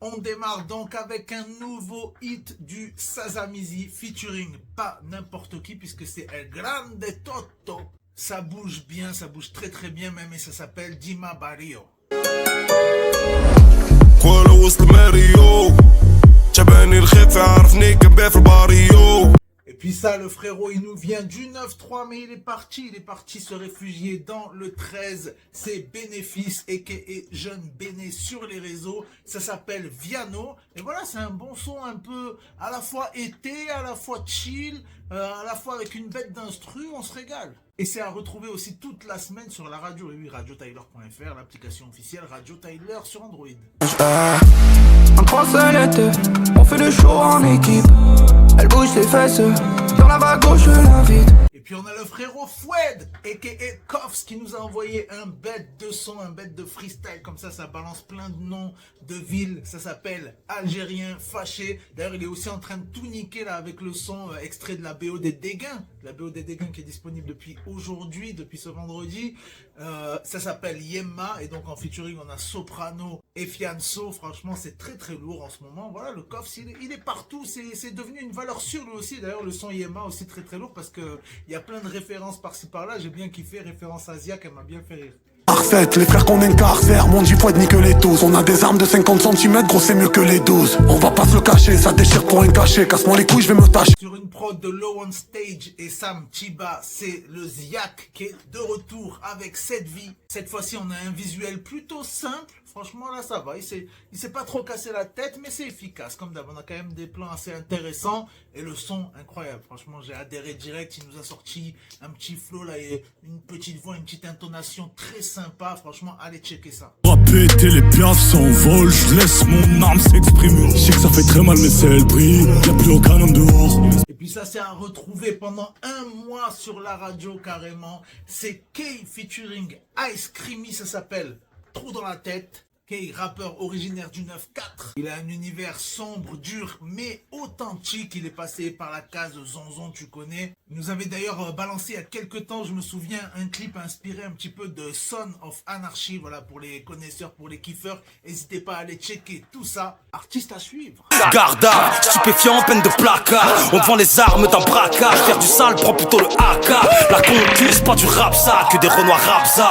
On démarre donc avec un nouveau hit du Sazamizi featuring pas n'importe qui puisque c'est El Grande Toto. Ça bouge bien, ça bouge très très bien même et ça s'appelle Dima Barrio. Et puis ça, le frérot, il nous vient du 9-3, mais il est parti se réfugier dans le 13. C'est Bénéfice, aka Jeune Béné sur les réseaux. Ça s'appelle Viano. Et voilà, c'est un bon son un peu à la fois été, à la fois chill, à la fois avec une bête d'instru, on se régale. Et c'est à retrouver aussi toute la semaine sur la radio, et oui, radiotyler.fr, l'application officielle Radio Tyler sur Android. Un croix on fait le show en équipe. Elle bouge ses fesses, dans la vague gauche je l'invite. Et puis on a le frérot Foued, aka Koffs, qui nous a envoyé un bête de son, un bête de freestyle, comme ça balance plein de noms de villes, ça s'appelle Algérien Fâché. D'ailleurs il est aussi en train de tout niquer là avec le son extrait de la BO des Dégains, la BO des Dégains qui est disponible depuis aujourd'hui, depuis ce vendredi. Ça s'appelle Yemma, et donc en featuring on a Soprano et Fianso. Franchement c'est très très lourd en ce moment. Voilà, le Koffs il est partout, c'est devenu une valeur sûre lui aussi. D'ailleurs le son Yemma aussi très très lourd parce que il y a plein de références par-ci par-là. J'ai bien kiffé, référence asiatique, elle m'a bien fait rire. Parfait, les frères qu'on incarcère, mon J-Foued ni que les 12. On a des armes de 50 cm, gros c'est mieux que les 12. On va pas se le cacher, ça déchire pour un cachet. Casse-moi les couilles, je vais me tâcher. Sur une prod de Low on Stage et Sam Chiba, c'est le Ziak qui est de retour avec Cette Vie. Cette fois-ci on a un visuel plutôt simple. Franchement là ça va, il s'est pas trop cassé la tête, mais c'est efficace. Comme d'hab, on a quand même des plans assez intéressants et le son incroyable. Franchement j'ai adhéré direct, il nous a sorti un petit flow là et une petite voix, une petite intonation très sympa. Franchement allez checker ça. Péter les piafs s'envolent, je laisse mon âme s'exprimer. Je sais que ça fait très mal mais c'est le prix, y'a plus aucun homme dehors. Et puis ça c'est à retrouver pendant un mois sur la radio carrément. C'est Kay featuring Ice Creamy, ça s'appelle Trou dans la tête. Kay, rappeur originaire du 9-4. Il a un univers sombre, dur, mais authentique. Il est passé par la case Zonzon, tu connais. Il nous avait d'ailleurs balancé il y a quelques temps, je me souviens, un clip inspiré un petit peu de Son of Anarchy. Voilà, pour les connaisseurs, pour les kiffeurs. N'hésitez pas à aller checker tout ça. Artiste à suivre. Garda, stupéfiant, peine de placard. On vend les armes d'un braquage. Faire du sale, prends plutôt le AK. La concuse, pas du rapsa, que des renois rapsa.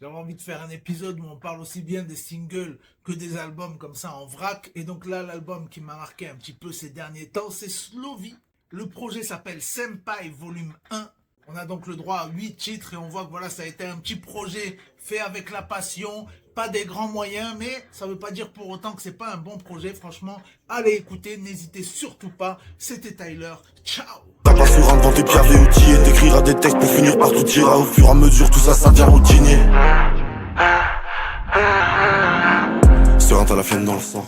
J'avais envie de faire un épisode où on parle aussi bien des singles que des albums comme ça en vrac. Et donc là, l'album qui m'a marqué un petit peu ces derniers temps, c'est Slovy. Le projet s'appelle Senpai Volume 1. On a donc le droit à 8 titres et on voit que voilà, ça a été un petit projet fait avec la passion, pas des grands moyens, mais ça veut pas dire pour autant que c'est pas un bon projet. Franchement, allez écouter, n'hésitez surtout pas. C'était Tyler, ciao. T'as pas sur un quand t'es bien outillé, t'écriras des textes pour finir par tout tirer. Au fur et à mesure, tout ça devient routinier. Serein, t'as la flemme dans le sang.